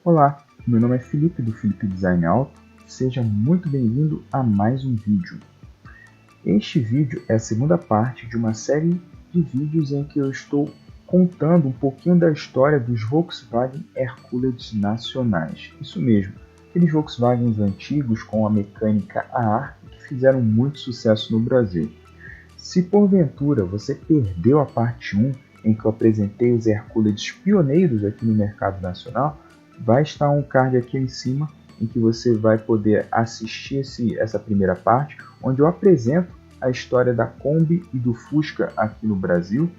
Olá, meu nome é Felipe do Felipe Design Auto. Seja muito bem-vindo a mais um vídeo. Este vídeo é a segunda parte de uma série de vídeos em que eu estou contando um pouquinho da história dos Volkswagen Hercules nacionais. Isso mesmo, aqueles Volkswagens antigos com a mecânica a-ar que fizeram muito sucesso no Brasil. Se porventura você perdeu a parte 1, em que eu apresentei os Hercules pioneiros aqui no mercado nacional, vai estar um card aqui em cima em que você vai poder assistir essa primeira parte, onde eu apresento a história da Kombi e do Fusca aqui no Brasil.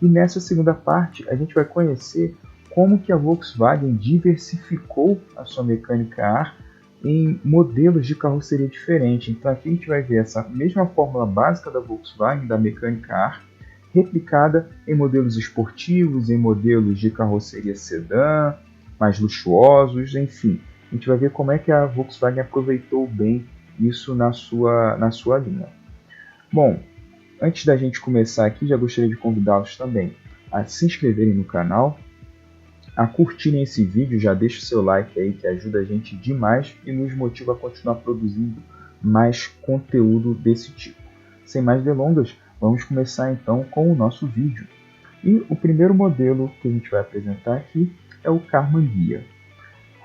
E nessa segunda parte a gente vai conhecer como que a Volkswagen diversificou a sua mecânica ar em modelos de carroceria diferentes. Então aqui a gente vai ver essa mesma fórmula básica da Volkswagen, da mecânica ar, replicada em modelos esportivos, em modelos de carroceria sedã, mais luxuosos, enfim. A gente vai ver como é que a Volkswagen aproveitou bem isso na sua linha. Bom, antes da gente começar aqui, já gostaria de convidá-los também a se inscreverem no canal, a curtirem esse vídeo, já deixa o seu like aí que ajuda a gente demais e nos motiva a continuar produzindo mais conteúdo desse tipo. Sem mais delongas, vamos começar então com o nosso vídeo. E o primeiro modelo que a gente vai apresentar aqui é o Karmann Ghia.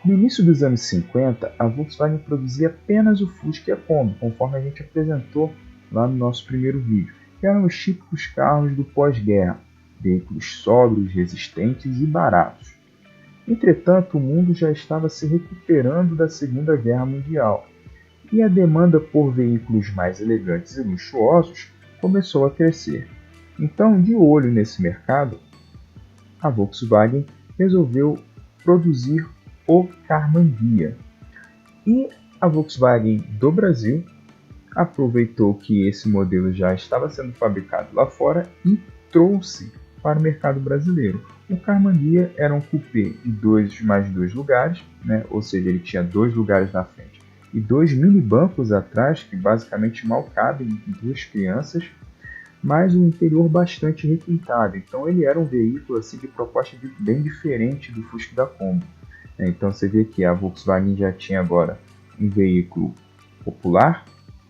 No início dos anos 50, a Volkswagen produzia apenas o Fusca e a Kombi, conforme a gente apresentou lá no nosso primeiro vídeo, que eram os típicos carros do pós-guerra, veículos sóbrios, resistentes e baratos. Entretanto, o mundo já estava se recuperando da Segunda Guerra Mundial, e a demanda por veículos mais elegantes e luxuosos começou a crescer. Então, de olho nesse mercado, a Volkswagen resolveu produzir o Karmann Ghia. E a Volkswagen do Brasil aproveitou que esse modelo já estava sendo fabricado lá fora e trouxe para o mercado brasileiro. O Karmann Ghia era um coupé de 2 mais 2 lugares, né? Ou seja, ele tinha 2 lugares na frente e 2 mini bancos atrás, que basicamente mal cabem em 2 crianças, mas um interior bastante requintado. Então ele era um veículo assim, de proposta bem diferente do Fusca da Kombi. Então você vê que a Volkswagen já tinha agora um veículo popular,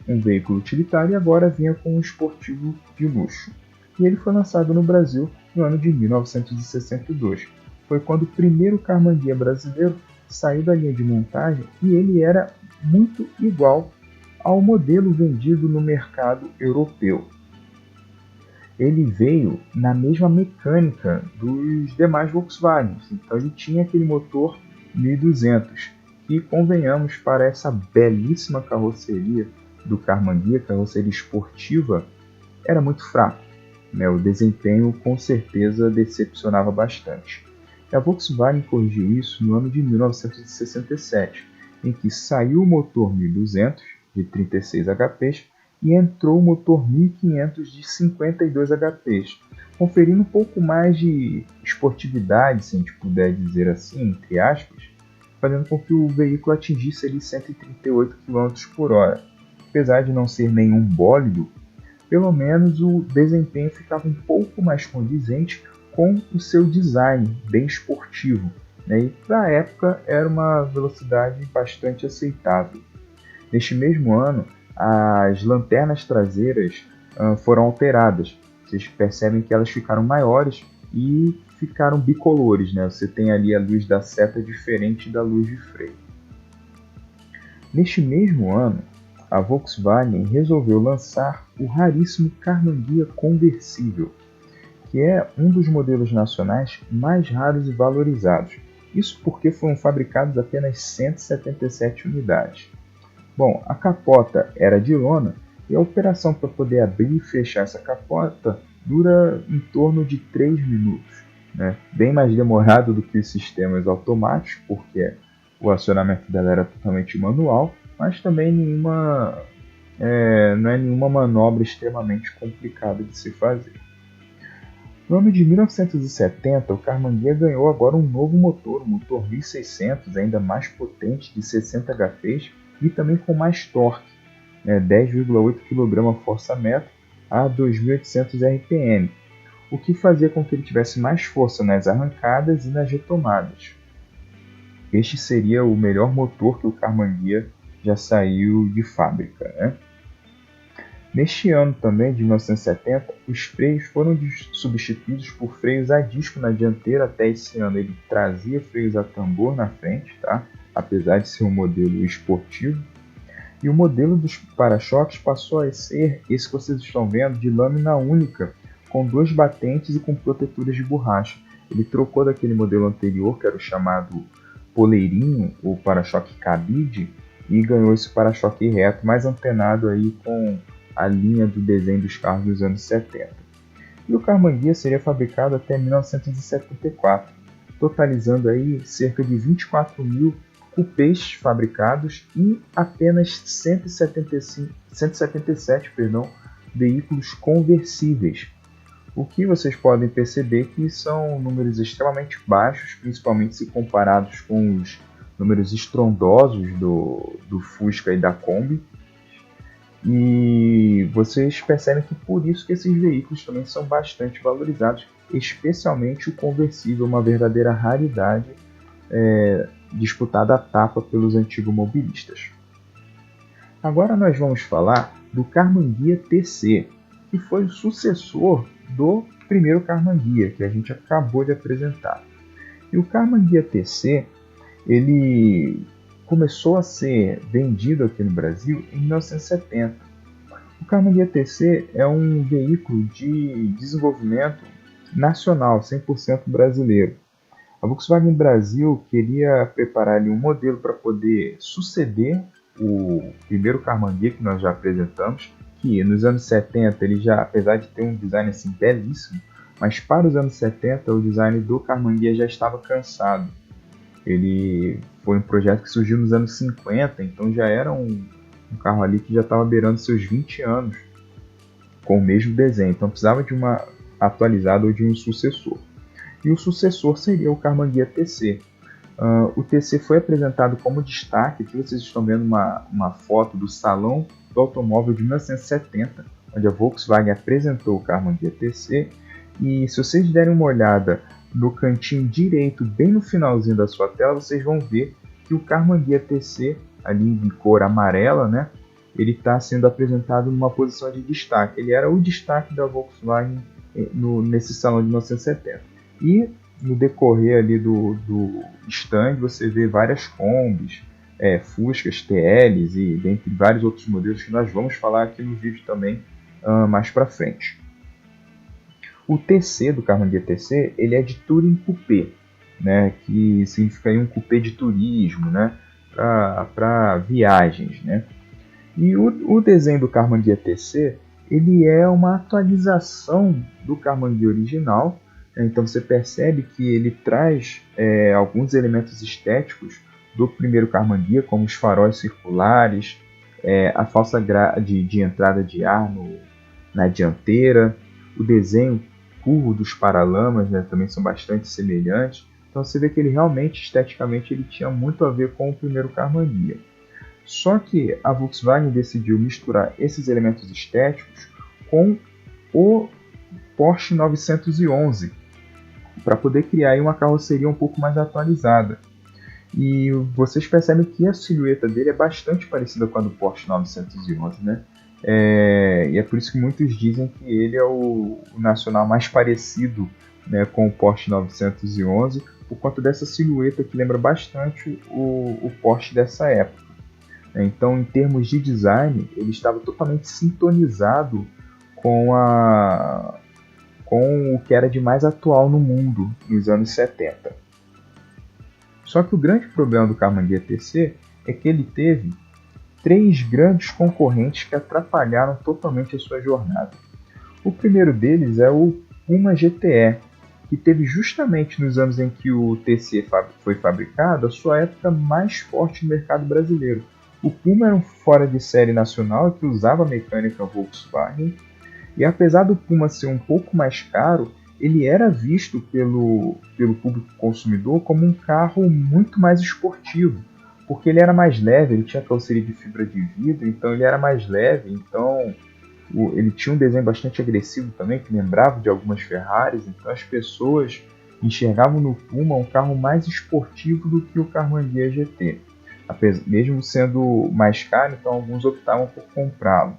um veículo utilitário e agora vinha com um esportivo de luxo. E ele foi lançado no Brasil no ano de 1962. Foi quando o primeiro Karmann Ghia brasileiro saiu da linha de montagem e ele era muito igual ao modelo vendido no mercado europeu. Ele veio na mesma mecânica dos demais Volkswagens, então ele tinha aquele motor 1200, que, convenhamos, para essa belíssima carroceria do Karmann Ghia, carroceria esportiva, era muito fraco, né? O desempenho com certeza decepcionava bastante. E a Volkswagen corrigiu isso no ano de 1967, em que saiu o motor 1200 de 36 HP e entrou o motor 1500 de 52 HP, conferindo um pouco mais de esportividade, se a gente puder dizer assim, entre aspas, fazendo com que o veículo atingisse ali 138 km por hora. Apesar de não ser nenhum bólido, pelo menos o desempenho ficava um pouco mais condizente com o seu design bem esportivo, né? E para a época era uma velocidade bastante aceitável. Neste mesmo ano, as lanternas traseiras foram alteradas. Vocês percebem que elas ficaram maiores e ficaram bicolores, né? Você tem ali a luz da seta diferente da luz de freio. Neste mesmo ano, a Volkswagen resolveu lançar o raríssimo Karmann Ghia conversível, que é um dos modelos nacionais mais raros e valorizados. Isso porque foram fabricados apenas 177 unidades. Bom, a capota era de lona e a operação para poder abrir e fechar essa capota dura em torno de 3 minutos, né? Bem mais demorado do que os sistemas automáticos, porque o acionamento dela era totalmente manual, mas também não é nenhuma manobra extremamente complicada de se fazer. No ano de 1970, o Karmann Ghia ganhou agora um novo motor, um motor 1600, ainda mais potente, de 60 HP e também com mais torque, 10,8 kgfm a 2.800 RPM, o que fazia com que ele tivesse mais força nas arrancadas e nas retomadas. este seria o melhor motor que o Karmann Ghia já saiu de fábrica, né? Neste ano também, de 1970, os freios foram substituídos por freios a disco na dianteira. Até esse ano ele trazia freios a tambor na frente, tá? Apesar de ser um modelo esportivo. E o modelo dos para-choques passou a ser esse que vocês estão vendo, de lâmina única, com 2 batentes e com protetores de borracha. Ele trocou daquele modelo anterior, que era o chamado poleirinho, o para-choque cabide, e ganhou esse para-choque reto, mais antenado aí com a linha do desenho dos carros dos anos 70. E o Karmann Ghia seria fabricado até 1974, totalizando aí cerca de 24 mil cupês fabricados e apenas 177 veículos conversíveis. O que vocês podem perceber que são números extremamente baixos, principalmente se comparados com os números estrondosos do Fusca e da Kombi. E vocês percebem que por isso que esses veículos também são bastante valorizados, especialmente o conversível, uma verdadeira raridade, disputada a tapa pelos antigos mobilistas. Agora nós vamos falar do Karmann Ghia TC, que foi o sucessor do primeiro Karmann Ghia, que a gente acabou de apresentar. E o Karmann Ghia TC, ele começou a ser vendido aqui no Brasil em 1970. O Karmann Ghia TC é um veículo de desenvolvimento nacional, 100% brasileiro. A Volkswagen Brasil queria preparar ali um modelo para poder suceder o primeiro Karmann Ghia que nós já apresentamos, que nos anos 70 ele já, apesar de ter um design assim belíssimo, mas para os anos 70 o design do Karmann Ghia já estava cansado. Ele foi um projeto que surgiu nos anos 50, então já era um carro ali que já estava beirando seus 20 anos com o mesmo desenho, então precisava de uma atualizada ou de um sucessor. E o sucessor seria o Karmann Ghia TC. O TC foi apresentado como destaque. Aqui vocês estão vendo uma foto do Salão do Automóvel de 1970, onde a Volkswagen apresentou o Karmann Ghia TC. E se vocês derem uma olhada no cantinho direito, bem no finalzinho da sua tela, vocês vão ver que o Karmann Ghia TC, ali em cor amarela, né, ele está sendo apresentado numa posição de destaque. Ele era o destaque da Volkswagen nesse salão de 1970. E no decorrer ali do stand você vê várias Kombis, Fuscas, TLs e dentre vários outros modelos que nós vamos falar aqui no vídeo também mais para frente. O TC do Karmann Ghia TC ele é de Touring Coupé, né, que significa aí um coupé de turismo, né, para viagens, né. E o desenho do Karmann Ghia TC ele é uma atualização do Karmann Ghia original. Então você percebe que ele traz alguns elementos estéticos do primeiro Karmann Ghia, como os faróis circulares, a falsa grade de entrada de ar na dianteira, o desenho curvo dos paralamas, né, também são bastante semelhantes. Então você vê que ele realmente, esteticamente, ele tinha muito a ver com o primeiro Karmann Ghia. Só que a Volkswagen decidiu misturar esses elementos estéticos com o Porsche 911, para poder criar aí uma carroceria um pouco mais atualizada. E vocês percebem que a silhueta dele é bastante parecida com a do Porsche 911, né? E é por isso que muitos dizem que ele é o nacional mais parecido, né, com o Porsche 911, por conta dessa silhueta que lembra bastante o Porsche dessa época. Então, em termos de design, ele estava totalmente sintonizado com o que era de mais atual no mundo nos anos 70. Só que o grande problema do Karmann Ghia TC é que ele teve 3 grandes concorrentes que atrapalharam totalmente a sua jornada. O primeiro deles é o Puma GTE, que teve justamente nos anos em que o TC foi fabricado a sua época mais forte no mercado brasileiro. O Puma era um fora de série nacional que usava a mecânica Volkswagen, e apesar do Puma ser um pouco mais caro, ele era visto pelo público consumidor como um carro muito mais esportivo, porque ele era mais leve, ele tinha carroceria de fibra de vidro, então ele era mais leve, então ele tinha um desenho bastante agressivo também, que lembrava de algumas Ferraris, então as pessoas enxergavam no Puma um carro mais esportivo do que o Carmanguia GT. Mesmo sendo mais caro, então alguns optavam por comprá-lo.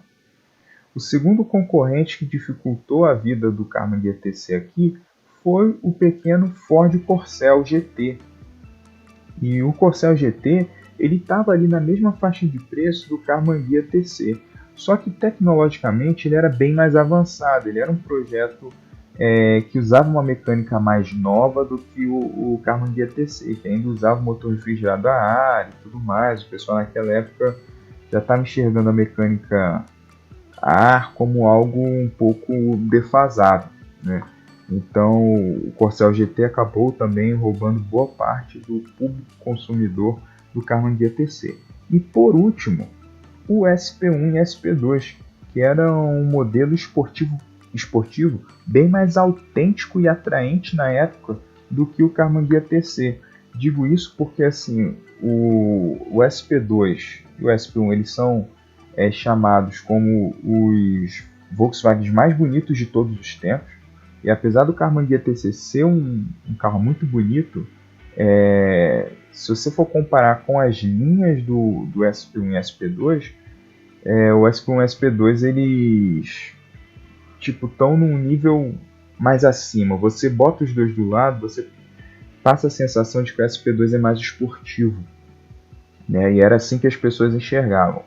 O segundo concorrente que dificultou a vida do Carmanguia TC aqui foi o pequeno Ford Corcel GT. E o Corcel GT ele estava ali na mesma faixa de preço do Carmanguia TC, só que tecnologicamente ele era bem mais avançado. Ele era um projeto que usava uma mecânica mais nova do que o Carmanguia TC, que ainda usava motor refrigerado a ar e tudo mais. O pessoal naquela época já estava enxergando a mecânica a ar como algo um pouco defasado, né? Então o Corcel GT acabou também roubando boa parte do público consumidor do Carmanguia TC. E por último, o SP1 e SP2, que era um modelo esportivo bem mais autêntico e atraente na época do que o Carmanguia TC. Digo isso porque assim, o SP2 e o SP1 eles são chamados como os Volkswagens mais bonitos de todos os tempos. E apesar do Carmanguia TC ser um carro muito bonito, se você for comparar com as linhas do SP1 e SP2, o SP1 e SP2 eles estão num nível mais acima. Você bota os dois do lado, você passa a sensação de que o SP2 é mais esportivo, né? E era assim que as pessoas enxergavam.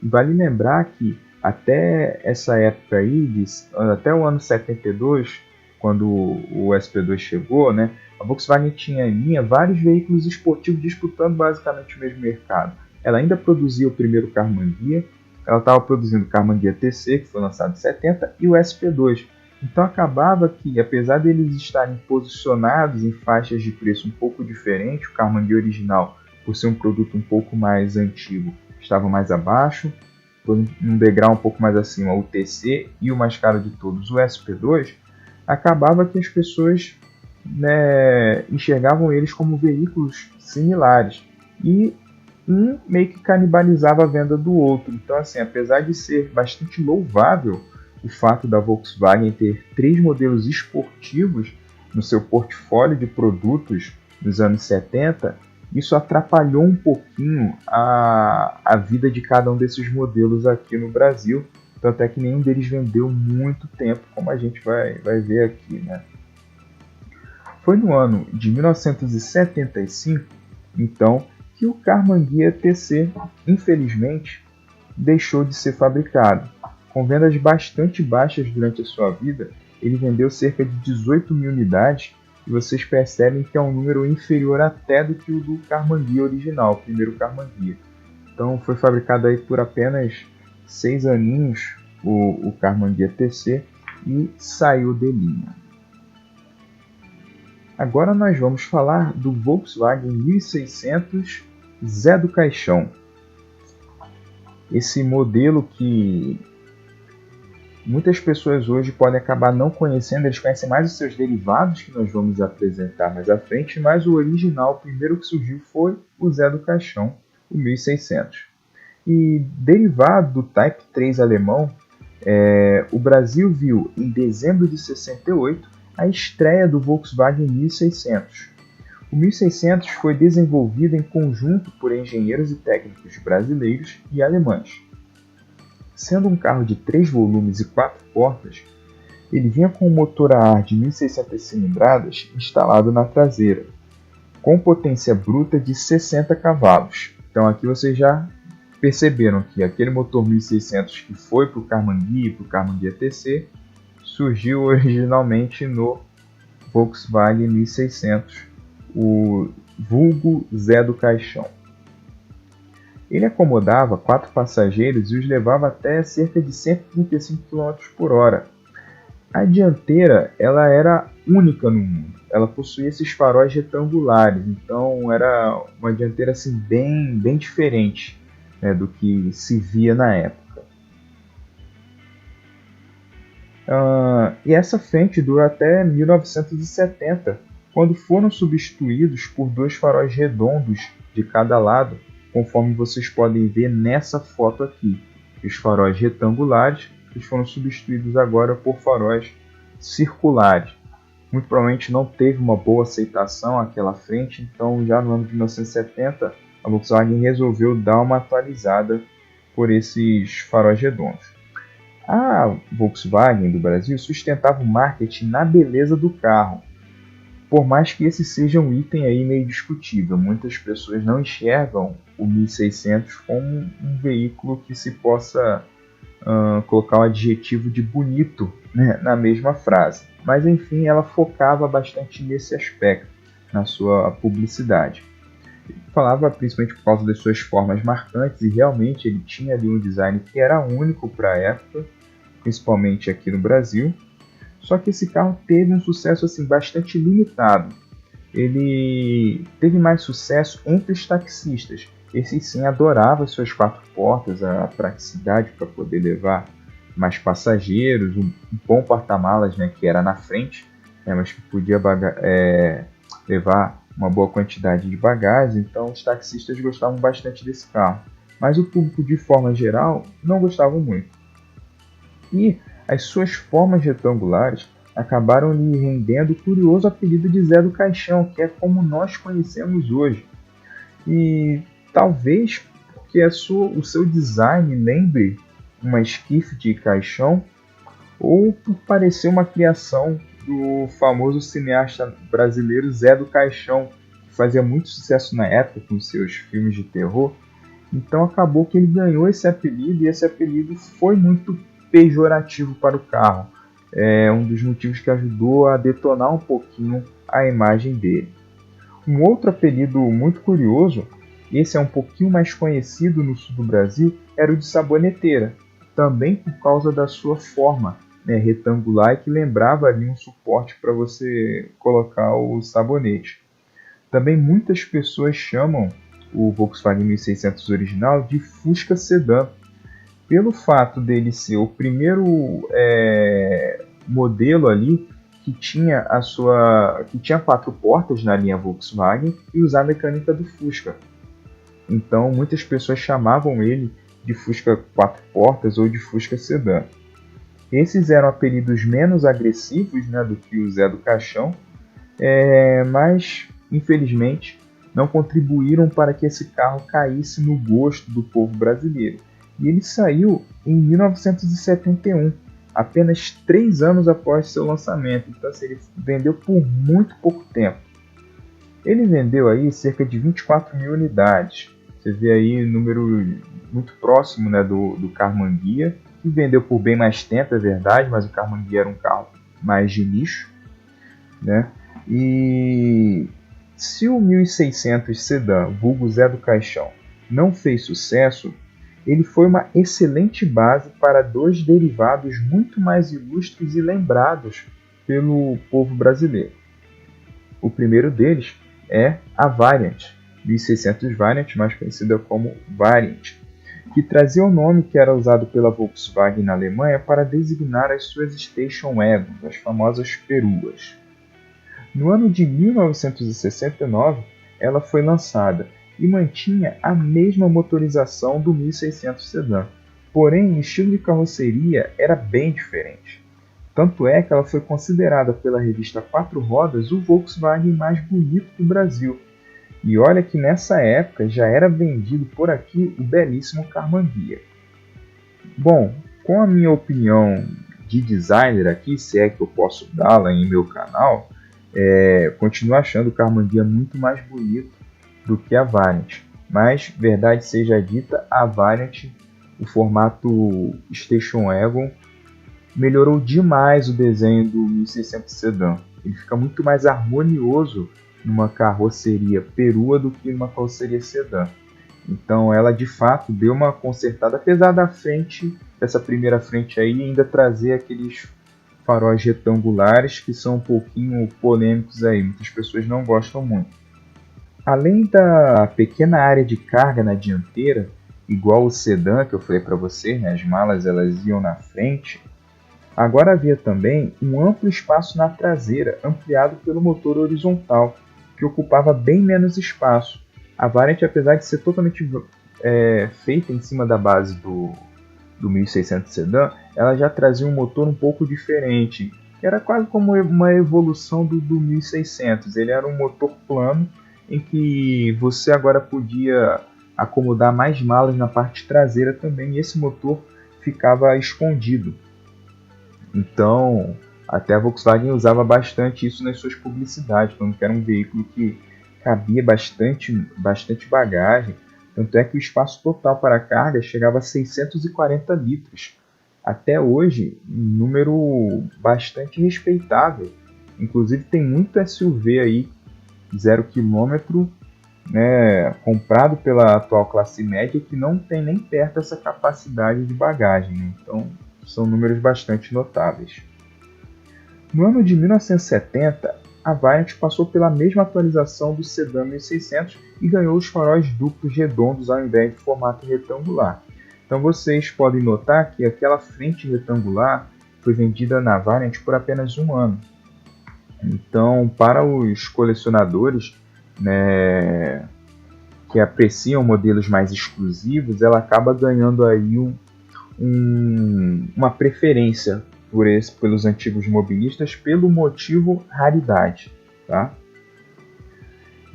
E vale lembrar que até essa época aí, até o ano 72, quando o SP2 chegou, né, a Volkswagen tinha em linha vários veículos esportivos disputando basicamente o mesmo mercado. Ela ainda produzia o primeiro Carmanguia, ela estava produzindo o Carmanguia TC, que foi lançado em 70, e o SP2. Então acabava que, apesar de eles estarem posicionados em faixas de preço um pouco diferentes, o Carmanguia original, por ser um produto um pouco mais antigo, estava mais abaixo, num degrau um pouco mais acima o TC e o mais caro de todos, o SP2, acabava que as pessoas, né, enxergavam eles como veículos similares e um meio que canibalizava a venda do outro. Então, assim, apesar de ser bastante louvável o fato da Volkswagen ter 3 modelos esportivos no seu portfólio de produtos nos anos 70, isso atrapalhou um pouquinho a vida de cada um desses modelos aqui no Brasil, tanto é que nenhum deles vendeu muito tempo, como a gente vai ver aqui, né? Foi no ano de 1975, então, que o Carmanguia TC, infelizmente, deixou de ser fabricado. Com vendas bastante baixas durante a sua vida, ele vendeu cerca de 18 mil unidades, e vocês percebem que é um número inferior até do que o do Carmanguia original, o primeiro Carmanguia. Então foi fabricado aí por apenas 6 aninhos o Carmanguia TC e saiu de linha. Agora nós vamos falar do Volkswagen 1600 Zé do Caixão. Esse modelo que muitas pessoas hoje podem acabar não conhecendo, eles conhecem mais os seus derivados que nós vamos apresentar mais à frente, mas o original, o primeiro que surgiu foi o Zé do Caixão, o 1600. E derivado do Type 3 alemão, o Brasil viu em dezembro de 68 a estreia do Volkswagen 1600. O 1600 foi desenvolvido em conjunto por engenheiros e técnicos brasileiros e alemães. Sendo um carro de 3 volumes e 4 portas, ele vinha com um motor a ar de 1.600 cilindradas instalado na traseira, com potência bruta de 60 cavalos. Então aqui vocês já perceberam que aquele motor 1600 que foi para o Carmanguia e para o Carmanguia TC surgiu originalmente no Volkswagen 1600, o vulgo Zé do Caixão. Ele acomodava 4 passageiros e os levava até cerca de 135 km por hora. A dianteira ela era única no mundo. Ela possuía esses faróis retangulares, então era uma dianteira assim, bem diferente, né, do que se via na época. E essa frente dura até 1970, quando foram substituídos por 2 faróis redondos de cada lado, conforme vocês podem ver nessa foto aqui. Os faróis retangulares eles foram substituídos agora por faróis circulares. muito provavelmente não teve uma boa aceitação aquela frente, então já no ano de 1970 a Volkswagen resolveu dar uma atualizada por esses faróis redondos. A Volkswagen do Brasil sustentava o marketing na beleza do carro, por mais que esse seja um item aí meio discutível. Muitas pessoas não enxergam o 1600 como um veículo que se possa colocar o adjetivo de bonito, né, na mesma frase. Mas enfim, ela focava bastante nesse aspecto na sua publicidade. Ele falava principalmente por causa das suas formas marcantes e realmente ele tinha ali um design que era único para a época, principalmente aqui no Brasil. Só que esse carro teve um sucesso assim bastante limitado. Ele teve mais sucesso entre os taxistas. Esses sim adoravam suas 4 portas, a praticidade para poder levar mais passageiros, um bom porta-malas, né, que era na frente, né, mas que podia levar uma boa quantidade de bagagem. Então os taxistas gostavam bastante desse carro. Mas o público de forma geral não gostava muito. E as suas formas retangulares acabaram lhe rendendo o curioso apelido de Zé do Caixão, que é como nós conhecemos hoje. E talvez porque o seu design lembre uma esquife de caixão, ou por parecer uma criação do famoso cineasta brasileiro Zé do Caixão, que fazia muito sucesso na época com seus filmes de terror. Então acabou que ele ganhou esse apelido, e esse apelido foi muito pejorativo para o carro. É um dos motivos que ajudou a detonar um pouquinho a imagem dele. Um outro apelido muito curioso, esse é um pouquinho mais conhecido no sul do Brasil, era o de saboneteira, também por causa da sua forma, né, retangular, e que lembrava ali um suporte para você colocar o sabonete. Também muitas pessoas chamam o Volkswagen 1600 original de Fusca Sedã, pelo fato dele ser o primeiro modelo ali que tinha que tinha 4 portas na linha Volkswagen e usar a mecânica do Fusca. Então muitas pessoas chamavam ele de Fusca 4 portas ou de Fusca Sedã. Esses eram apelidos menos agressivos, né, do que o Zé do Caixão, mas infelizmente não contribuíram para que esse carro caísse no gosto do povo brasileiro. E ele saiu em 1971, apenas 3 anos após seu lançamento. Então assim, ele vendeu por muito pouco tempo. Ele vendeu aí cerca de 24 mil unidades. Você vê aí um número muito próximo, né, do Karmann-Ghia, que vendeu por bem mais tempo, é verdade, mas o Karmann-Ghia era um carro mais de nicho, né? E se o 1600 Sedã, vulgo Zé do Caixão, não fez sucesso, ele foi uma excelente base para 2 derivados muito mais ilustres e lembrados pelo povo brasileiro. O primeiro deles é a Variant, 1600 Variant, mais conhecida como Variant, que trazia o nome que era usado pela Volkswagen na Alemanha para designar as suas Station Wagons, as famosas peruas. No ano de 1969, ela foi lançada e mantinha a mesma motorização do 1600 Sedã, porém o estilo de carroceria era bem diferente. Tanto é que ela foi considerada pela revista Quatro Rodas o Volkswagen mais bonito do Brasil. E olha que nessa época já era vendido por aqui o belíssimo Karmann-Ghia. Bom, com a minha opinião de designer aqui, se é que eu posso dá-la em meu canal, continuo achando o Karmann-Ghia muito mais bonito do que a Variant. Mas, verdade seja dita, a Variant, o formato Station Wagon, melhorou demais o desenho do 1600 Sedã. Ele fica muito mais harmonioso numa carroceria perua do que numa carroceria sedã. Então ela de fato deu uma consertada, apesar da frente, dessa primeira frente aí, ainda trazer aqueles faróis retangulares que são um pouquinho polêmicos aí, muitas pessoas não gostam muito. Além da pequena área de carga na dianteira, igual o sedã que eu falei para vocês, né, as malas elas iam na frente, agora havia também um amplo espaço na traseira, ampliado pelo motor horizontal, que ocupava bem menos espaço. A Variant, apesar de ser totalmente feita em cima da base do 1600 Sedã, ela já trazia um motor um pouco diferente, Era quase como uma evolução do 1600. Ele era um motor plano em que você agora podia acomodar mais malas na parte traseira também, e esse motor ficava escondido. Então, até a Volkswagen usava bastante isso nas suas publicidades, falando que era um veículo que cabia bastante bagagem. Tanto é que o espaço total para a carga chegava a 640 litros. Até hoje, um número bastante respeitável. Inclusive, tem muito SUV aí, 0 km, né, comprado pela atual classe média, que não tem nem perto essa capacidade de bagagem, né? Então, são números bastante notáveis. No ano de 1970, a Variant passou pela mesma atualização do sedã 1600 e ganhou os faróis duplos redondos ao invés de formato retangular. Então vocês podem notar que aquela frente retangular foi vendida na Variant por apenas um ano. Então, para os colecionadores, né, que apreciam modelos mais exclusivos, ela acaba ganhando aí uma preferência pelos antigos mobilistas pelo motivo raridade. Tá?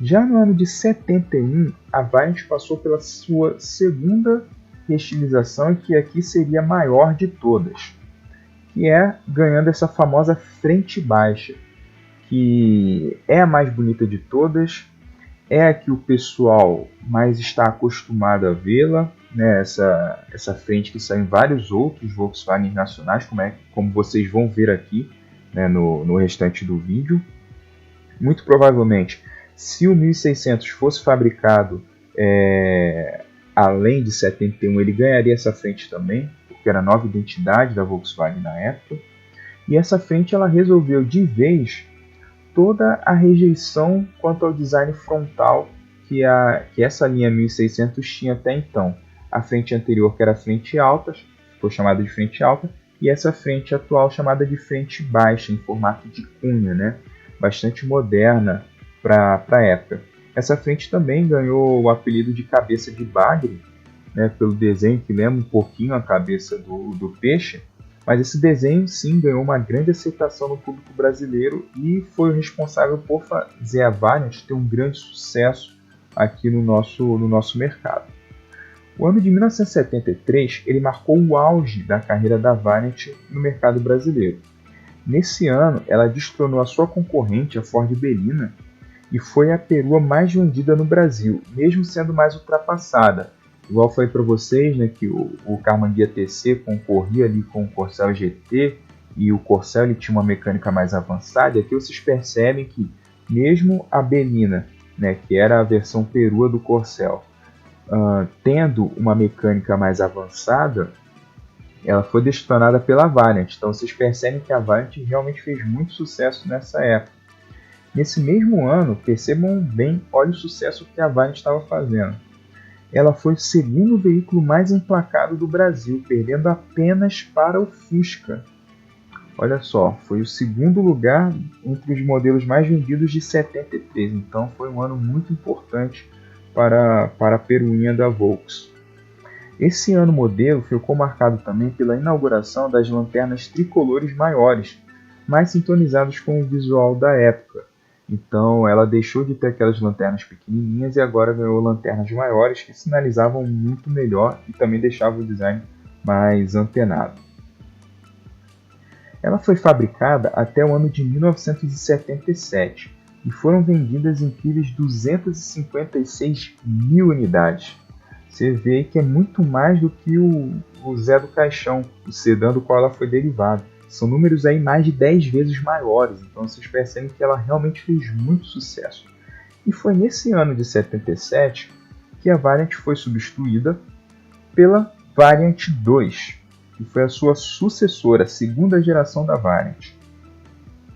Já no ano de 71, a Variant passou pela sua segunda restilização, que aqui seria a maior de todas, que é ganhando essa famosa frente baixa, que é a mais bonita de todas, é a que o pessoal mais está acostumado a vê-la, né? Essa frente que sai em vários outros Volkswagen nacionais, como vocês vão ver aqui, né, no restante do vídeo. Muito provavelmente, se o 1600 fosse fabricado além de 71, ele ganharia essa frente também, porque era a nova identidade da Volkswagen na época. E essa frente ela resolveu de vez toda a rejeição quanto ao design frontal que essa linha 1600 tinha até então. A frente anterior, que era a frente alta, foi chamada de frente alta, e essa frente atual chamada de frente baixa, em formato de cunha, né? Bastante moderna para a época. Essa frente também ganhou o apelido de cabeça de bagre, né, pelo desenho que lembra um pouquinho a cabeça do peixe. Mas esse desenho sim ganhou uma grande aceitação no público brasileiro e foi o responsável por fazer a Variant ter um grande sucesso aqui no nosso mercado. O ano de 1973 ele marcou o auge da carreira da Variant no mercado brasileiro. Nesse ano ela destronou a sua concorrente, a Ford Belina, e foi a perua mais vendida no Brasil, mesmo sendo mais ultrapassada. Igual foi para vocês, né, que o Carmanguia TC concorria ali com o Corcel GT, e o Corcel ele tinha uma mecânica mais avançada. E aqui vocês percebem que mesmo a Belina, né, que era a versão perua do Corcel, tendo uma mecânica mais avançada, ela foi destronada pela Variant. Então vocês percebem que a Variant realmente fez muito sucesso nessa época. Nesse mesmo ano, percebam bem, olha o sucesso que a Variant estava fazendo. Ela foi o segundo veículo mais emplacado do Brasil, perdendo apenas para o Fusca. Olha só, foi o segundo lugar entre os modelos mais vendidos de 73, então foi um ano muito importante para a peruinha da Volks. Esse ano modelo ficou marcado também pela inauguração das lanternas tricolores maiores, mais sintonizadas com o visual da época. Então ela deixou de ter aquelas lanternas pequenininhas e agora ganhou lanternas maiores que sinalizavam muito melhor e também deixavam o design mais antenado. Ela foi fabricada até o ano de 1977 e foram vendidas incríveis 256 mil unidades. Você vê que é muito mais do que o Zé do Caixão, o sedã do qual ela foi derivada. São números aí mais de 10 vezes maiores, então vocês percebem que ela realmente fez muito sucesso. E foi nesse ano de 77 que a Variant foi substituída pela Variant 2, que foi a sua sucessora, a segunda geração da Variant.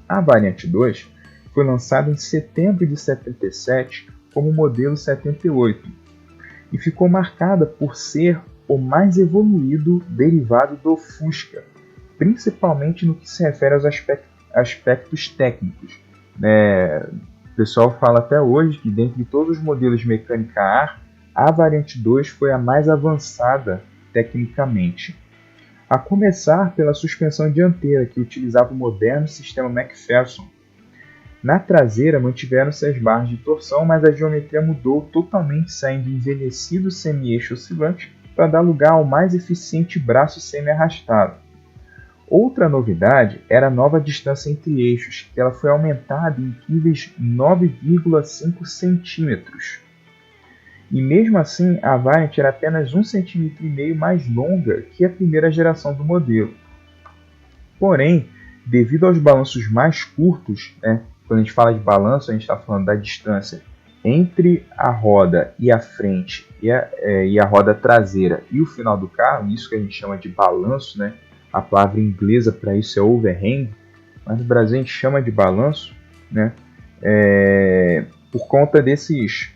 A Variant 2 foi lançada em setembro de 77 como modelo 78 e ficou marcada por ser o mais evoluído derivado do Fusca, principalmente no que se refere aos aspectos técnicos. O pessoal fala até hoje que dentre todos os modelos de mecânica ar, a Variant 2 foi a mais avançada tecnicamente. A começar pela suspensão dianteira, que utilizava o moderno sistema McPherson. Na traseira mantiveram-se as barras de torção, mas a geometria mudou totalmente, saindo do envelhecido semi-eixo oscilante para dar lugar ao mais eficiente braço semi-arrastado. Outra novidade era a nova distância entre eixos, que ela foi aumentada em incríveis 9,5 centímetros. E mesmo assim, a Variant era apenas 1,5 cm mais longa que a primeira geração do modelo. Porém, devido aos balanços mais curtos, quando a gente fala de balanço, a gente está falando da distância entre a roda e a frente e a roda traseira e o final do carro, isso que a gente chama de balanço, né? A palavra inglesa para isso é overhang, mas no Brasil a gente chama de balanço, né? Por conta desses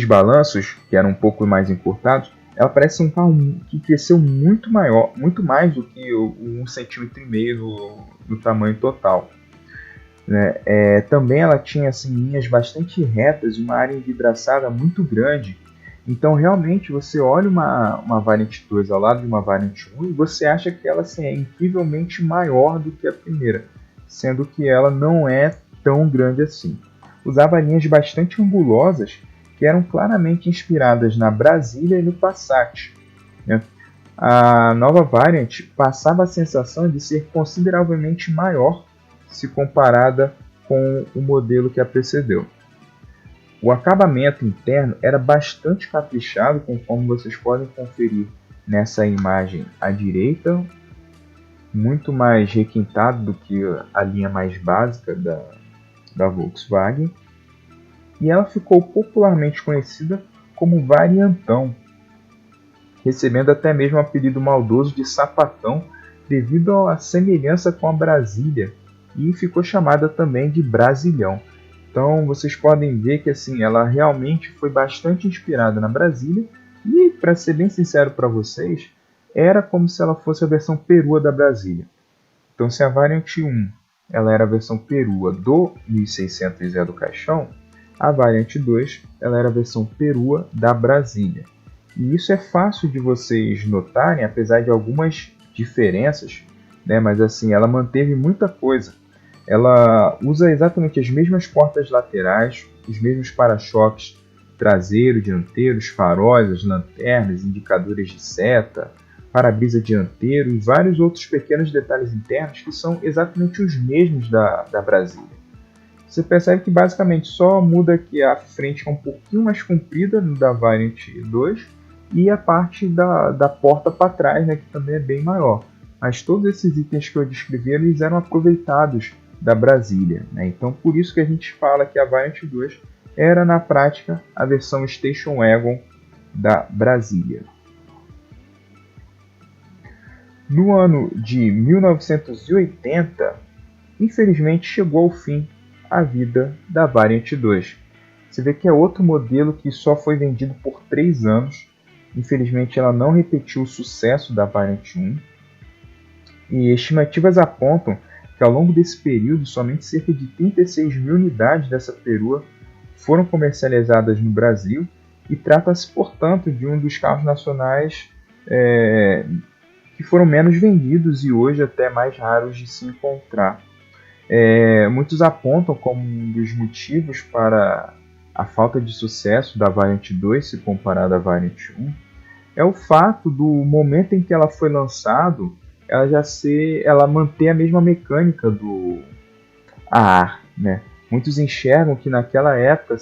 balanços, que eram um pouco mais encurtados, ela parece um carro que cresceu muito maior, muito mais do que 1,5 cm no tamanho total. Né? Também ela tinha assim, linhas bastante retas e uma área envidraçada muito grande. Então realmente você olha uma Variant 2 ao lado de uma Variant 1 e você acha que ela assim, é incrivelmente maior do que a primeira, sendo que ela não é tão grande assim. Usava linhas bastante angulosas que eram claramente inspiradas na Brasília e no Passat. Né? A nova Variant passava a sensação de ser consideravelmente maior se comparada com o modelo que a precedeu. O acabamento interno era bastante caprichado, conforme vocês podem conferir nessa imagem à direita, muito mais requintado do que a linha mais básica da Volkswagen, e ela ficou popularmente conhecida como Variantão, recebendo até mesmo o apelido maldoso de Sapatão devido à semelhança com a Brasília, e ficou chamada também de Brasilhão. Então vocês podem ver que assim, ela realmente foi bastante inspirada na Brasília e, para ser bem sincero para vocês, era como se ela fosse a versão perua da Brasília. Então se a Variant 1 ela era a versão perua do 1600 do caixão, a Variant 2 ela era a versão perua da Brasília. E isso é fácil de vocês notarem, apesar de algumas diferenças, né? Mas assim, ela manteve muita coisa. Ela usa exatamente as mesmas portas laterais, os mesmos para-choques traseiro, dianteiro, os faróis, as lanternas, indicadores de seta, para-brisa dianteiro e vários outros pequenos detalhes internos que são exatamente os mesmos da Brasília. Você percebe que basicamente só muda que a frente é um pouquinho mais comprida da Variant 2 e a parte da porta para trás, né, que também é bem maior. Mas todos esses itens que eu descrevi eles eram aproveitados da Brasília. Né? Então por isso que a gente fala que a Variant 2 era na prática a versão Station Wagon da Brasília. No ano de 1980, infelizmente chegou ao fim a vida da Variant 2. Você vê que é outro modelo que só foi vendido por 3 anos. Infelizmente ela não repetiu o sucesso da Variant 1. E estimativas apontam que ao longo desse período somente cerca de 36 mil unidades dessa perua foram comercializadas no Brasil e trata-se, portanto, de um dos carros nacionais que foram menos vendidos e hoje até mais raros de se encontrar. Muitos apontam como um dos motivos para a falta de sucesso da Variant 2 se comparada à Variant 1 é o fato do momento em que ela foi lançada ela manter a mesma mecânica do AAR, né? Muitos enxergam que naquela época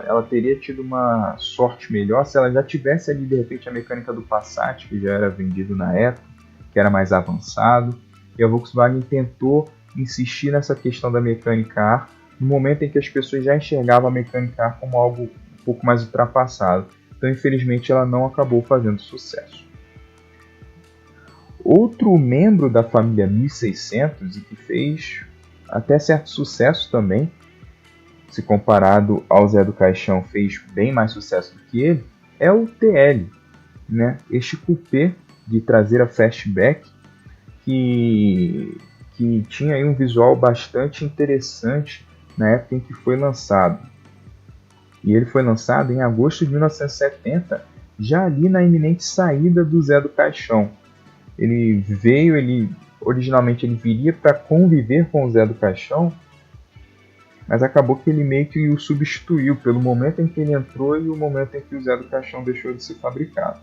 ela teria tido uma sorte melhor se ela já tivesse ali de repente a mecânica do Passat, que já era vendido na época, que era mais avançado, e a Volkswagen tentou insistir nessa questão da mecânica AR no momento em que as pessoas já enxergavam a mecânica AR como algo um pouco mais ultrapassado. Então infelizmente ela não acabou fazendo sucesso. Outro membro da família 1600 e que fez até certo sucesso também, se comparado ao Zé do Caixão, fez bem mais sucesso do que ele, é o TL, né? Este coupé de traseira fastback que tinha aí um visual bastante interessante na época em que foi lançado. E ele foi lançado em agosto de 1970, já ali na iminente saída do Zé do Caixão. Originalmente ele viria para conviver com o Zé do Caixão, mas acabou que ele meio que o substituiu pelo momento em que ele entrou e o momento em que o Zé do Caixão deixou de ser fabricado.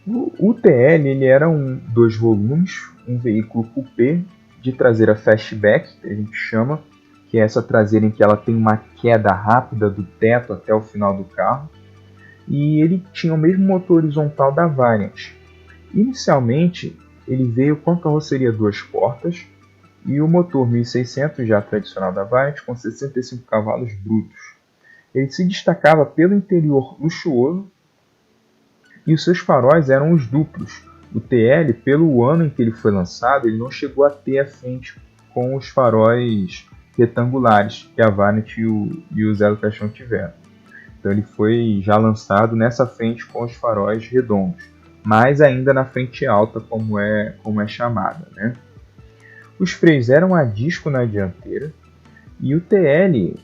O TL ele era 2 volumes, um veículo coupé de traseira fastback, que a gente chama, que é essa traseira em que ela tem uma queda rápida do teto até o final do carro, e ele tinha o mesmo motor horizontal da Variant. Inicialmente, ele veio com a carroceria 2 portas e o motor 1600 já tradicional da Variant com 65 cavalos brutos. Ele se destacava pelo interior luxuoso e os seus faróis eram os duplos. O TL, pelo ano em que ele foi lançado, ele não chegou a ter a frente com os faróis retangulares que a Variant e o Zé do Caixão tiveram. Então ele foi já lançado nessa frente com os faróis redondos, mas ainda na frente alta, como é chamada, né? Os freios eram a disco na dianteira e o TL,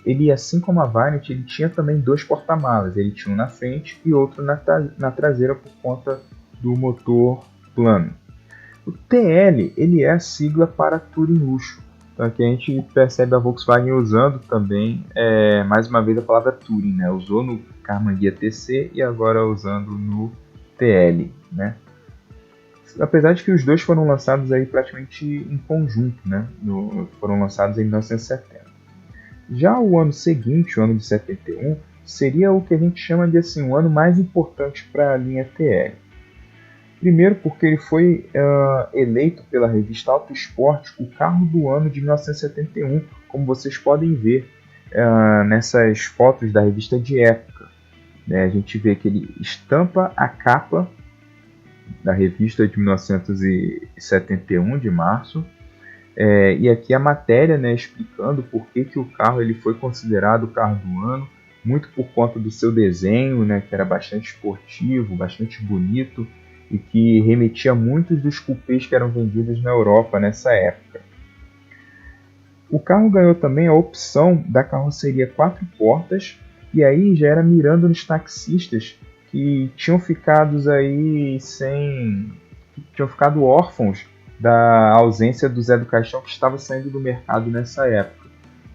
ele, assim como a Variant, ele tinha também 2 porta-malas. Ele tinha um na frente e outro na traseira por conta do motor plano. O TL ele é a sigla para Touring Luxo. Então aqui a gente percebe a Volkswagen usando também, mais uma vez, a palavra Touring, né? Usou no Karmann Ghia TC e agora usando no TL, né? Apesar de que os dois foram lançados aí praticamente em conjunto, né? Foram lançados em 1970. Já o ano seguinte, o ano de 71, seria o que a gente chama de assim, um ano mais importante para a linha TL. Primeiro porque ele foi eleito pela revista Auto Sport o carro do ano de 1971, como vocês podem ver nessas fotos da revista de época. A gente vê que ele estampa a capa da revista de 1971, de março, e aqui a matéria, né, explicando por que o carro ele foi considerado o carro do ano, muito por conta do seu desenho, né, que era bastante esportivo, bastante bonito, e que remetia a muitos dos coupés que eram vendidos na Europa nessa época. O carro ganhou também a opção da carroceria 4 portas, e aí já era mirando nos taxistas que tinham ficado órfãos da ausência do Zé do Caixão, que estava saindo do mercado nessa época.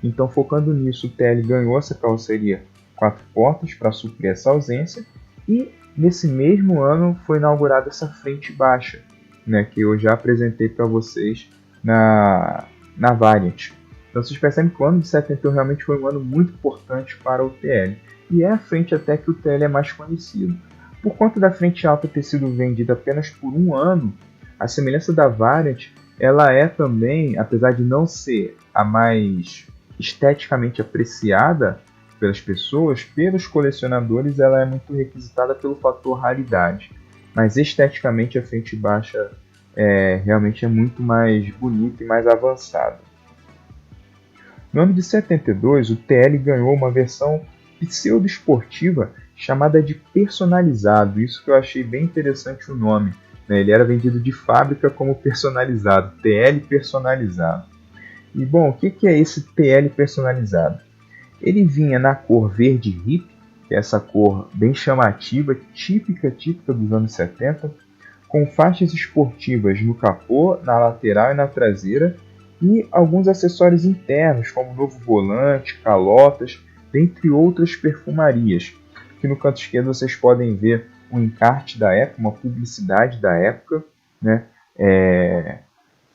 Então, focando nisso, o TL ganhou essa carroceria 4 portas para suprir essa ausência, e nesse mesmo ano foi inaugurada essa frente baixa, né, que eu já apresentei para vocês na Variant. Então vocês percebem que o ano de 71 realmente foi um ano muito importante para o TL. E é a frente até que o TL é mais conhecido. Por conta da frente alta ter sido vendida apenas por um ano, a semelhança da Variant, ela é também, apesar de não ser a mais esteticamente apreciada pelas pessoas, pelos colecionadores ela é muito requisitada pelo fator raridade. Mas esteticamente a frente baixa realmente é muito mais bonita e mais avançada. No ano de 72, o TL ganhou uma versão pseudo-esportiva chamada de personalizado. Isso que eu achei bem interessante o nome. Ele era vendido de fábrica como personalizado, TL personalizado. E bom, o que é esse TL personalizado? Ele vinha na cor verde hip, que é essa cor bem chamativa, típica dos anos 70, com faixas esportivas no capô, na lateral e na traseira, e alguns acessórios internos, como novo volante, calotas, dentre outras perfumarias. Aqui no canto esquerdo vocês podem ver um encarte da época, uma publicidade da época, né?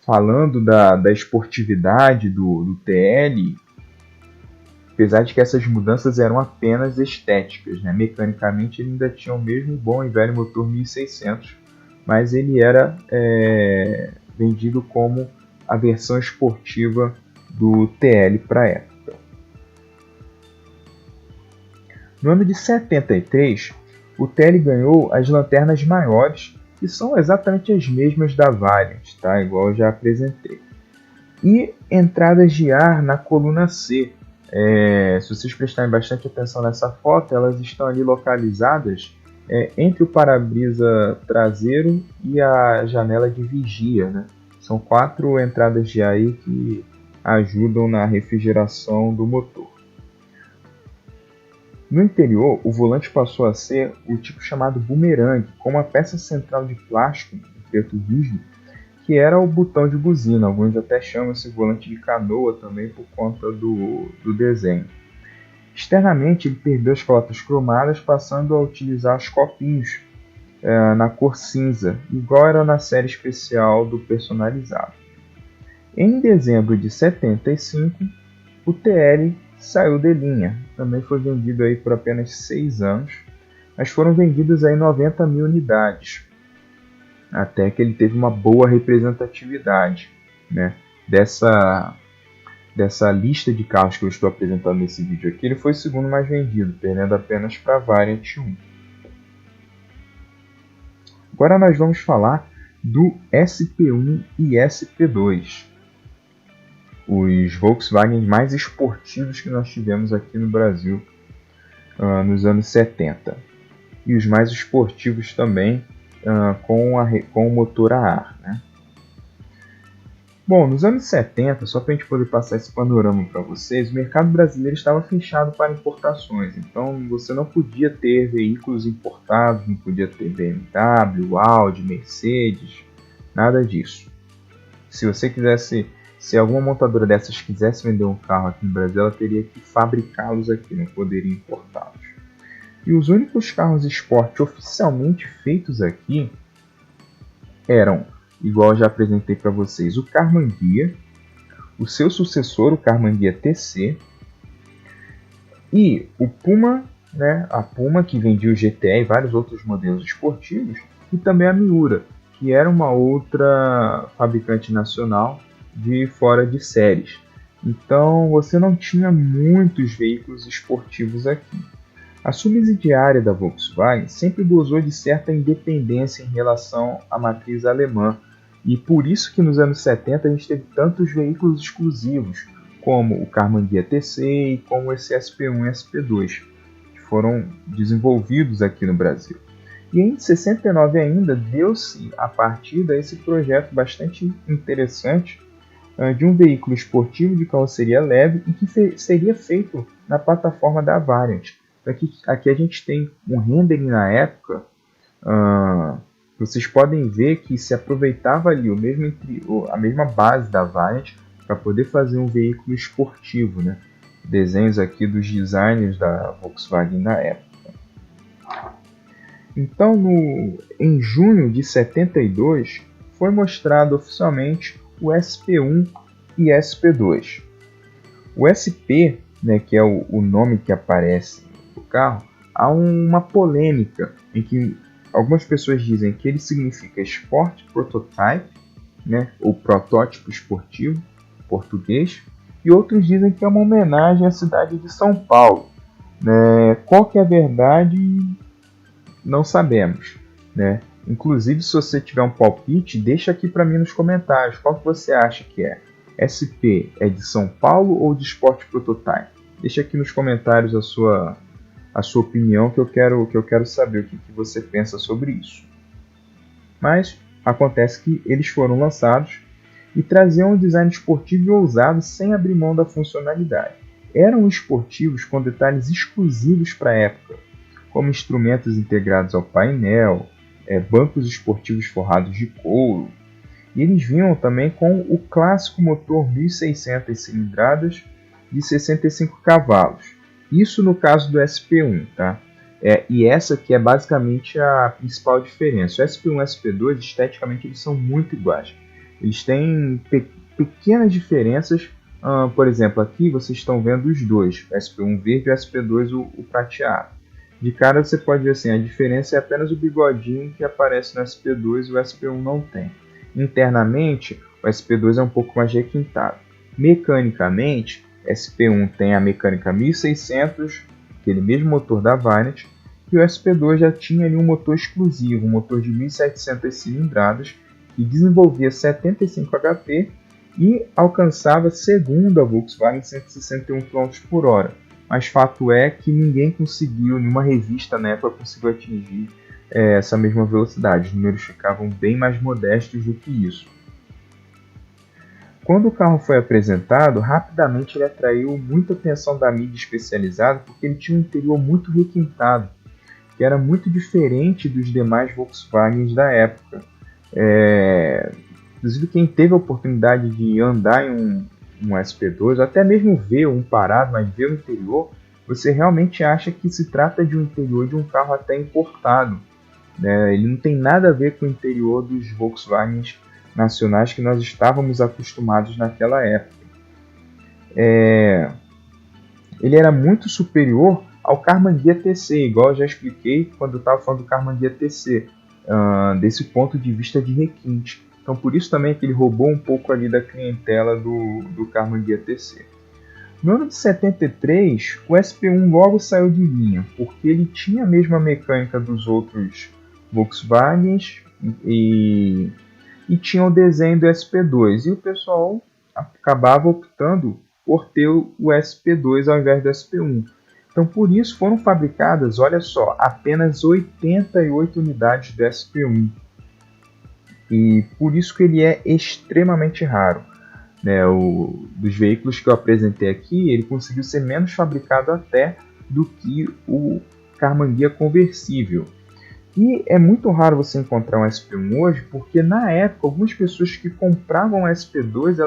Falando da esportividade do TL, apesar de que essas mudanças eram apenas estéticas, né? Mecanicamente ele ainda tinha o mesmo bom e velho motor 1600, mas ele era vendido como a versão esportiva do TL para a época. No ano de 73, o TL ganhou as lanternas maiores, que são exatamente as mesmas da Variant, tá? Igual eu já apresentei. E entradas de ar na coluna C. Se vocês prestarem bastante atenção nessa foto, elas estão ali localizadas entre o para-brisa traseiro e a janela de vigia, né? São 4 entradas de ar aí que ajudam na refrigeração do motor. No interior, o volante passou a ser o tipo chamado bumerangue, com uma peça central de plástico, um preto rígido, que era o botão de buzina. Alguns até chamam esse volante de canoa também por conta do desenho. Externamente, ele perdeu as calotas cromadas, passando a utilizar os copinhos na cor cinza, igual era na série especial do personalizado. Em dezembro de 75, o TL saiu de linha. Também foi vendido aí por apenas 6 anos, mas foram vendidas aí 90 mil unidades, até que ele teve uma boa representatividade, né? Dessa lista de carros que eu estou apresentando nesse vídeo aqui, ele foi o segundo mais vendido, perdendo apenas para a Variant 1. Agora nós vamos falar do SP1 e SP2, os Volkswagen mais esportivos que nós tivemos aqui no Brasil nos anos 70. E os mais esportivos também com o motor a ar, né? Bom, nos anos 70, só para a gente poder passar esse panorama para vocês, o mercado brasileiro estava fechado para importações. Então você não podia ter veículos importados, não podia ter BMW, Audi, Mercedes, nada disso. Se você quisesse, se alguma montadora dessas quisesse vender um carro aqui no Brasil, ela teria que fabricá-los aqui, não poderia importá-los. E os únicos carros esporte oficialmente feitos aqui eram, igual eu já apresentei para vocês, o Karmann Ghia, o seu sucessor, o Karmann Ghia TC, e o Puma, né, a Puma que vendia o GTE e vários outros modelos esportivos, e também a Miura, que era uma outra fabricante nacional de fora de séries. Então você não tinha muitos veículos esportivos aqui. A subsidiária da Volkswagen sempre gozou de certa independência em relação à matriz alemã, e por isso que nos anos 70 a gente teve tantos veículos exclusivos, como o Karmann Ghia TC e como esse SP1 e SP2, que foram desenvolvidos aqui no Brasil. E em 69 ainda deu-se a partida a esse projeto bastante interessante de um veículo esportivo de carroceria leve e que seria feito na plataforma da Variant. Aqui a gente tem um rendering na época. Vocês podem ver que se aproveitava ali a mesma base da Variant para poder fazer um veículo esportivo, né? Desenhos aqui dos designers da Volkswagen na época. Então, em junho de 72, foi mostrado oficialmente o SP1 e SP2. O SP, né, que é o nome que aparece no carro, há uma polêmica em que algumas pessoas dizem que ele significa Sport Prototype, né, ou protótipo esportivo, em português, e outros dizem que é uma homenagem à cidade de São Paulo. Né? Qual que é a verdade? Não sabemos. Né? Inclusive, se você tiver um palpite, deixa aqui para mim nos comentários. Qual que você acha que é? SP é de São Paulo ou de Sport Prototype? Deixa aqui nos comentários a sua opinião, que eu quero saber o que você pensa sobre isso. Mas acontece que eles foram lançados e traziam um design esportivo e ousado sem abrir mão da funcionalidade. Eram esportivos com detalhes exclusivos para a época, como instrumentos integrados ao painel, bancos esportivos forrados de couro. E eles vinham também com o clássico motor 1.600 cilindradas de 65 cavalos. Isso no caso do SP1, tá? E essa que é basicamente a principal diferença. O SP1 e o SP2, esteticamente, eles são muito iguais. Eles têm pequenas diferenças. Por exemplo, aqui vocês estão vendo os dois, o SP1 verde e o SP2 o prateado. De cara você pode ver assim, a diferença é apenas o bigodinho que aparece no SP2 e o SP1 não tem. Internamente, o SP2 é um pouco mais requintado. Mecanicamente, SP1 tem a mecânica 1600, aquele mesmo motor da Variant, e o SP2 já tinha ali um motor exclusivo, um motor de 1700 cilindradas, que desenvolvia 75 HP e alcançava, segundo a Volkswagen, 161 km por hora. Mas fato é que ninguém conseguiu, nenhuma revista na época conseguiu atingir essa mesma velocidade. Os números ficavam bem mais modestos do que isso. Quando o carro foi apresentado, rapidamente ele atraiu muita atenção da mídia especializada porque ele tinha um interior muito requintado, que era muito diferente dos demais Volkswagens da época. Inclusive, quem teve a oportunidade de andar em um SP2, até mesmo ver um parado, mas ver o interior, você realmente acha que se trata de um interior de um carro até importado, né? Ele não tem nada a ver com o interior dos Volkswagens nacionais que nós estávamos acostumados naquela época. Ele era muito superior ao Karmann Ghia TC, igual eu já expliquei quando eu estava falando do Karmann Ghia TC, desse ponto de vista de requinte. Então, por isso também que ele roubou um pouco ali da clientela do Karmann Ghia TC. No ano de 73, o SP1 logo saiu de linha, porque ele tinha a mesma mecânica dos outros Volkswagens e tinha o desenho do SP2. E o pessoal acabava optando por ter o SP2 ao invés do SP1. Então, por isso foram fabricadas, olha só, apenas 88 unidades do SP1. E por isso que ele é extremamente raro. Dos veículos que eu apresentei aqui, ele conseguiu ser menos fabricado até do que o Karmann Ghia conversível. E é muito raro você encontrar um SP1 hoje, porque na época algumas pessoas que compravam o SP2,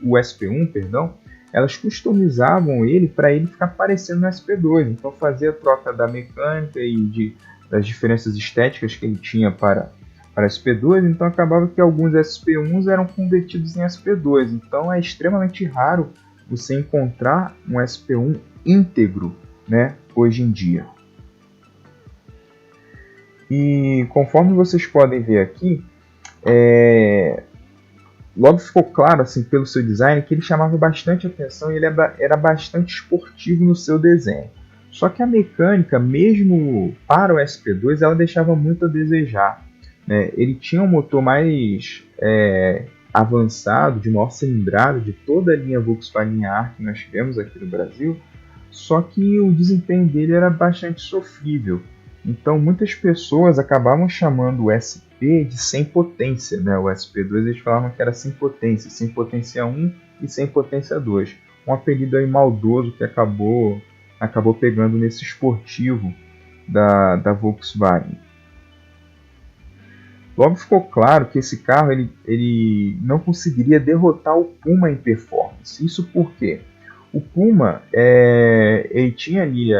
o SP1, perdão, elas customizavam ele para ele ficar parecendo no SP2. Então fazia a troca da mecânica e das diferenças estéticas que ele tinha para SP2, então acabava que alguns SP1s eram convertidos em SP2. Então é extremamente raro você encontrar um SP1 íntegro, né, hoje em dia. E conforme vocês podem ver aqui, logo ficou claro assim, pelo seu design que ele chamava bastante atenção e ele era bastante esportivo no seu desenho. Só que a mecânica, mesmo para o SP2, ela deixava muito a desejar. Ele tinha um motor mais avançado, de maior cilindrada de toda a linha Volkswagen R que nós tivemos aqui no Brasil, só que o desempenho dele era bastante sofrível. Então muitas pessoas acabavam chamando o SP de sem potência, né? O SP2 eles falavam que era sem potência 1 e sem potência 2. Um apelido aí maldoso que acabou pegando nesse esportivo da Volkswagen. Logo ficou claro que esse carro ele não conseguiria derrotar o Puma em performance. Isso porque o Puma ele tinha ali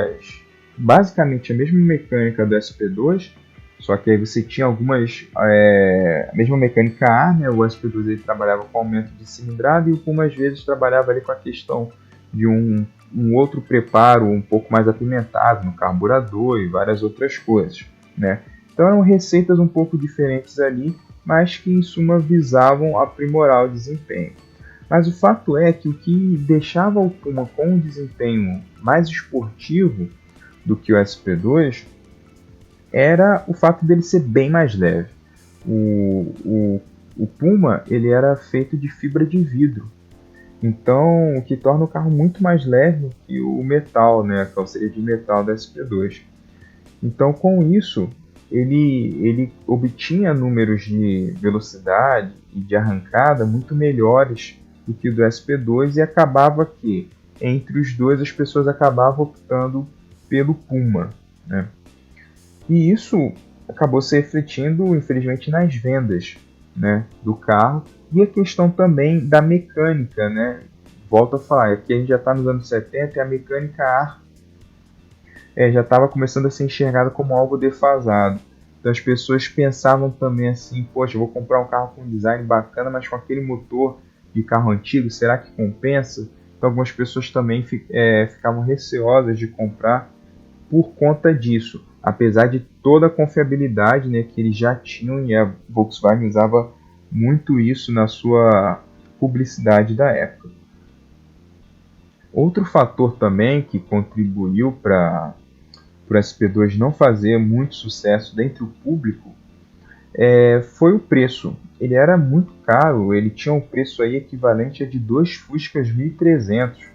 basicamente a mesma mecânica do SP2, só que aí você tinha a mesma mecânica A, né? O SP2 ele trabalhava com aumento de cilindrada e o Puma às vezes trabalhava ali com a questão de um outro preparo um pouco mais apimentado no carburador e várias outras coisas, né? Então eram receitas um pouco diferentes ali, mas que em suma visavam aprimorar o desempenho. Mas o fato é que o que deixava o Puma com um desempenho mais esportivo do que o SP2 era o fato dele ser bem mais leve. O Puma ele era feito de fibra de vidro, então o que torna o carro muito mais leve do que o metal, né, a carroceria de metal da SP2. Então com isso ele obtinha números de velocidade e de arrancada muito melhores do que o do SP2 e acabava que entre os dois as pessoas acabavam optando pelo Puma, né? E isso acabou se refletindo, infelizmente, nas vendas, né, do carro e a questão também da mecânica, né? Volto a falar, aqui a gente já está nos anos 70 e a mecânica ar já estava começando a ser enxergada como algo defasado. Então as pessoas pensavam também assim, poxa, eu vou comprar um carro com um design bacana, mas com aquele motor de carro antigo, será que compensa? Então algumas pessoas também ficavam receosas de comprar por conta disso, apesar de toda a confiabilidade, né, que eles já tinham, e a Volkswagen usava muito isso na sua publicidade da época. Outro fator também que contribuiu para o SP2 não fazer muito sucesso dentro do público foi o preço. Ele era muito caro, ele tinha um preço aí equivalente a de 2 Fuscas 1300,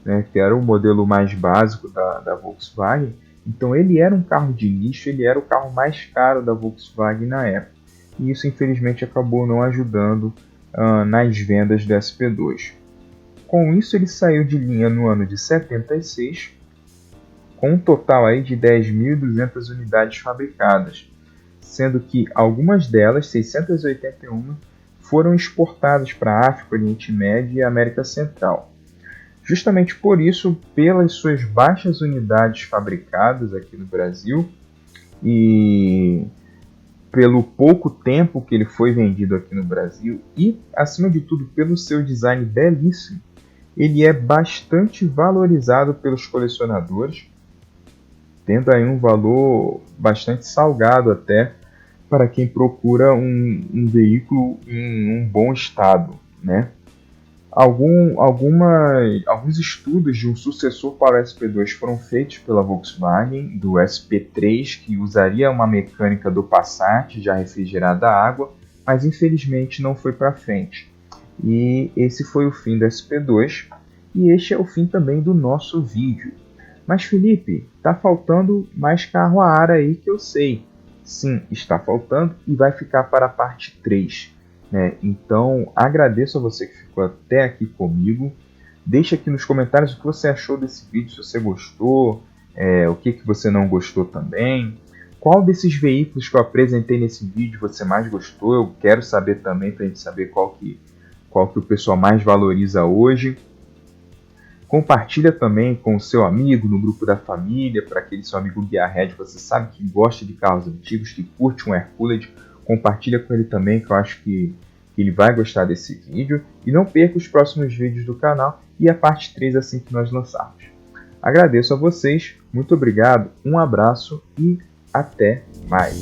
né, que era o modelo mais básico da Volkswagen. Então ele era um carro de nicho, ele era o carro mais caro da Volkswagen na época. E isso infelizmente acabou não ajudando nas vendas do SP2. Com isso, ele saiu de linha no ano de 76, com um total aí de 10.200 unidades fabricadas, sendo que algumas delas, 681, foram exportadas para a África, Oriente Médio e América Central. Justamente por isso, pelas suas baixas unidades fabricadas aqui no Brasil e pelo pouco tempo que ele foi vendido aqui no Brasil e, acima de tudo, pelo seu design belíssimo, ele é bastante valorizado pelos colecionadores, tendo aí um valor bastante salgado até para quem procura um veículo em um bom estado, né? Alguns estudos de um sucessor para o SP2 foram feitos pela Volkswagen, do SP3, que usaria uma mecânica do Passat já refrigerada a água, mas infelizmente não foi para frente. E esse foi o fim do SP2, e este é o fim também do nosso vídeo. Mas Felipe, está faltando mais carro a ar aí que eu sei. Sim, está faltando e vai ficar para a parte 3. Né? Então, agradeço a você que ficou até aqui comigo. Deixa aqui nos comentários o que você achou desse vídeo, se você gostou, o que você não gostou também. Qual desses veículos que eu apresentei nesse vídeo você mais gostou? Eu quero saber também, para a gente saber qual que o pessoal mais valoriza hoje. Compartilha também com o seu amigo, no grupo da família, para aquele seu amigo Gearhead, você sabe que gosta de carros antigos, que curte um Hercules. Compartilha com ele também, que eu acho que ele vai gostar desse vídeo. E não perca os próximos vídeos do canal e a parte 3 assim que nós lançarmos. Agradeço a vocês, muito obrigado, um abraço e até mais.